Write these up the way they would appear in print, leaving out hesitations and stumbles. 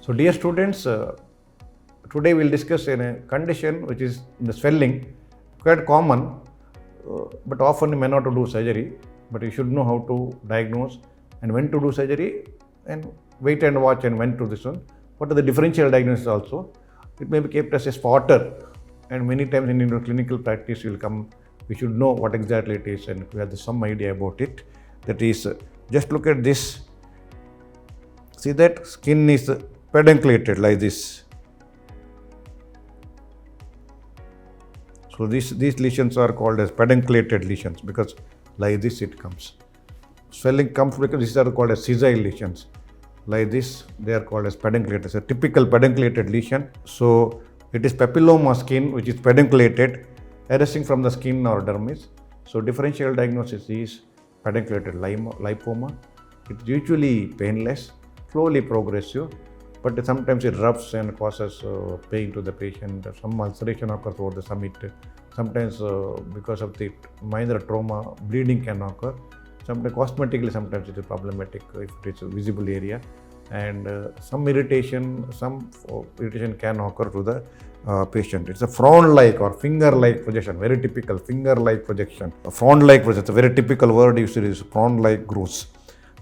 So dear students, today we'll discuss a condition which is the swelling, quite common, but often you may not do surgery, but you should know how to diagnose and when to do surgery and wait and watch and when to this one. What are the differential diagnosis also? It may be kept as a spotter, and many times in your clinical practice will come, we should know what exactly it is and we have some idea about it. That is, just look at this. See that skin is pedunculated like this. So these lesions are called as pedunculated lesions because like this it comes. Swelling comes because these are called as sessile lesions. Like this, they are called as pedunculated. It's a typical pedunculated lesion. So it is papilloma skin which is pedunculated, arising from the skin or dermis. So differential diagnosis is pedunculated lipoma. It's usually painless, slowly progressive, but sometimes it rubs and causes pain to the patient. Some ulceration occurs over the summit. Sometimes because of the minor trauma, bleeding can occur. Sometimes cosmetically, sometimes it is problematic if it is a visible area. And some irritation can occur to the patient. It's a frown-like or finger-like projection, very typical finger-like projection. A frown-like projection, a very typical word used is frown-like growths.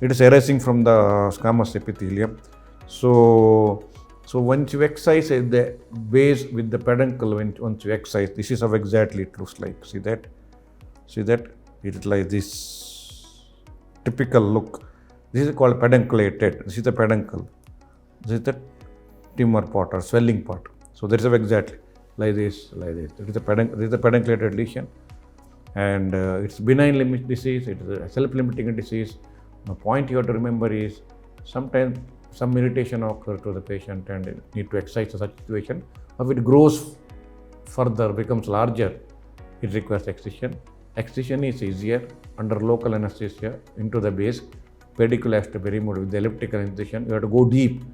It is arising from the squamous epithelium. So once you excise the base with the peduncle, once you excise, this is how exactly it looks like. See that? It is like this typical look. This is called pedunculated. This is the peduncle. This is the tumor part or swelling part. So that is how exactly like this. This is the pedunculated lesion, and it's benign limit disease. It is a self-limiting disease. The point you have to remember is sometimes some irritation occurs to the patient and need to excise such situation. If it grows further, becomes larger, it requires excision. Excision is easier under local anesthesia into the base. Pedicule has to be removed with the elliptical incision. You have to go deep.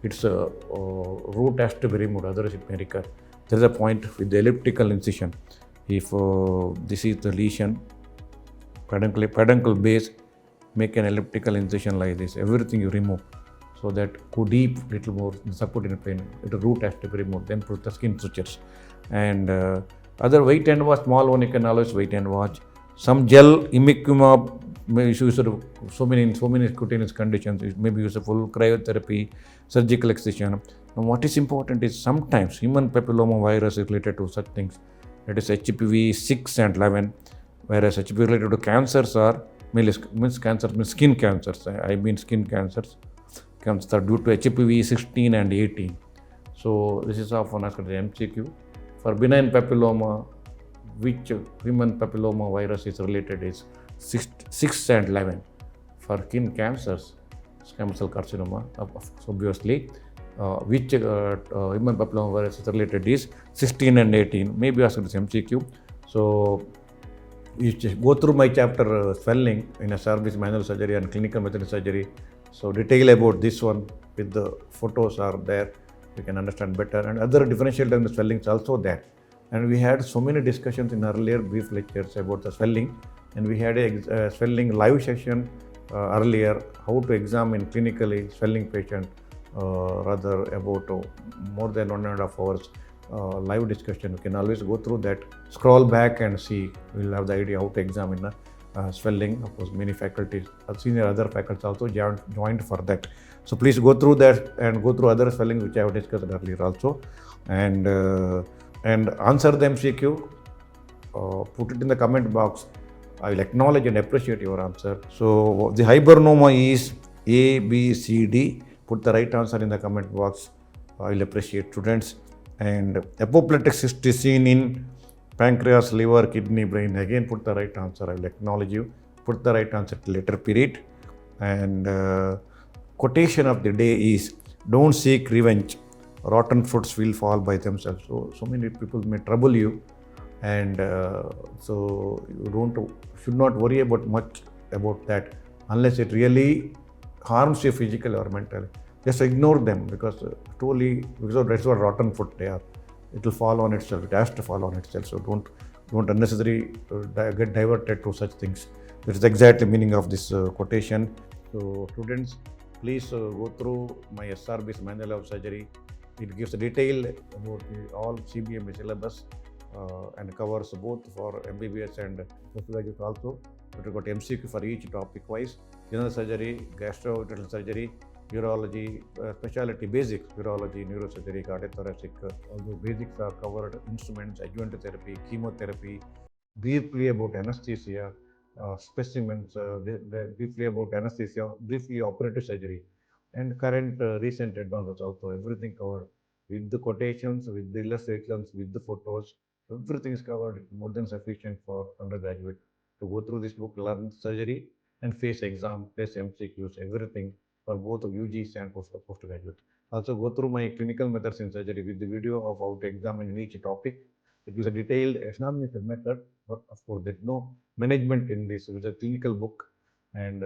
Its root has to be removed, otherwise it may recur. There is a point with the elliptical incision. If this is the lesion, peduncle base, make an elliptical incision like this. Everything you remove. So that go deep little more, subcutaneous pain. The root has to be removed. Then put the skin sutures. And other wait and watch, small one you can always wait and watch. Some gel imiquimab may use so many cutaneous conditions. It may be useful, cryotherapy, surgical excision. Now what is important is sometimes human papilloma virus is related to such things. That is HPV 6 and 11, whereas HPV related to cancers are skin cancers. I mean skin cancers. Cancer due to HPV 16 and 18. So this is often asked as MCQ. For benign papilloma, which human papilloma virus is related is 6 and 11. For skin cancers, squamous cell carcinoma, obviously, which human papilloma virus is related is 16 and 18. Maybe asked as MCQ. So you just go through my chapter swelling in SRB manual surgery and clinical method surgery. So detail about this one with the photos are there. You can understand better, and other differential type of swelling is also there. And we had so many discussions in earlier brief lectures about the swelling, and we had a swelling live session earlier, how to examine clinically swelling patient, rather about more than 1.5 hours live discussion. You can always go through that, scroll back and see. We'll have the idea how to examine swelling. Of course, many faculties, senior other faculties also joined for that. So please go through that and go through other swelling which I have discussed earlier also, and answer the MCQ. Put it in the comment box. I will acknowledge and appreciate your answer. So the hibernoma is A, B, C, D. Put the right answer in the comment box. I will appreciate students. And apoplectic cyst is seen in pancreas, liver, kidney, brain. Again, put the right answer. I will acknowledge you. Put the right answer to later period. And quotation of the day is, don't seek revenge. Rotten fruits will fall by themselves. So many people may trouble you, and so you should not worry about much about that unless it really harms you physically or mentally. Just ignore them because that's what rotten fruit they are. It will fall on itself. It has to fall on itself. So don't unnecessarily get diverted to such things. That is exactly meaning of this quotation. So students, Please go through my SRB's manual of surgery. It gives detail about all CBME syllabus and covers both for MBBS and postgraduate also. We got MCQ for each topic wise. General surgery, gastrointestinal surgery, urology, specialty basics, urology, neurosurgery, cardiothoracic. All those basics are covered. Instruments, adjuvant therapy, chemotherapy, briefly about anesthesia, specimens, briefly about anesthesia, briefly operative surgery, and current recent advances also. Everything covered with the quotations, with the illustrations, with the photos. Everything is covered, more than sufficient for undergraduate to go through this book, learn surgery, and face exam, face MCQs, everything for both of UGs and postgraduate. Also go through my clinical methods in surgery with the video of how to examine each topic. It is a detailed examination method, but of course there's no management in this. It's a clinical book and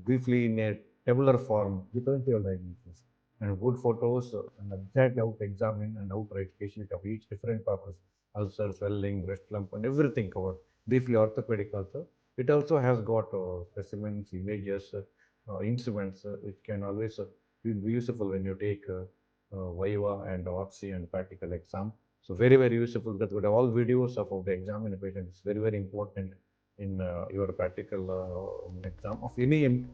briefly in a tabular form, differential diagnosis and good photos and exactly how to examine and how to write case sheet of each different purpose, ulcer, swelling, breast lump, and everything covered. Briefly orthopedic also. It also has got specimens, images, instruments, which can always be useful when you take Viva and Oxy and practical exam. So very, very useful. That would have all videos of how to examine a patient. It's very, very important in your practical exam of any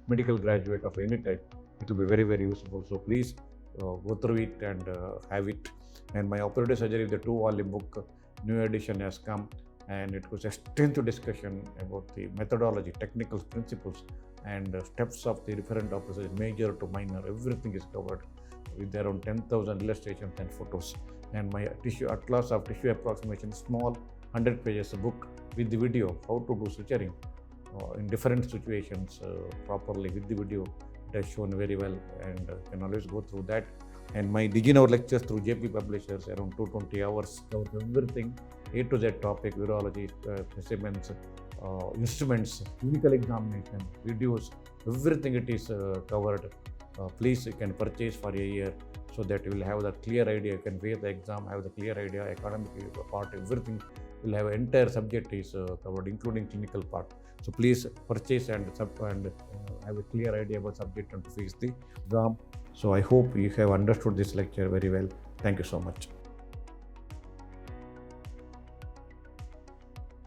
medical graduate of any type. It will be very, very useful. So please go through it and have it. And my operative surgery, the 2-volume book, new edition has come, and it was extensive discussion about the methodology, technical principles, and steps of the different operations, major to minor. Everything is covered with around 10,000 illustrations and photos. And my tissue atlas of tissue approximation, small 100 pages book with the video, how to do suturing in different situations properly with the video. It has shown very well, and you can always go through that. And my DigiNow lectures through JP Publishers, around 220 hours, cover everything, A to Z topic, urology, specimens, instruments, clinical examination, videos, everything it is covered. Please, you can purchase for a year so that you will have the clear idea. You can face the exam, have the clear idea, academic part, everything. You will have an entire subject is covered, including clinical part. So please purchase and have a clear idea about subject and to face the exam. So I hope you have understood this lecture very well. Thank you so much.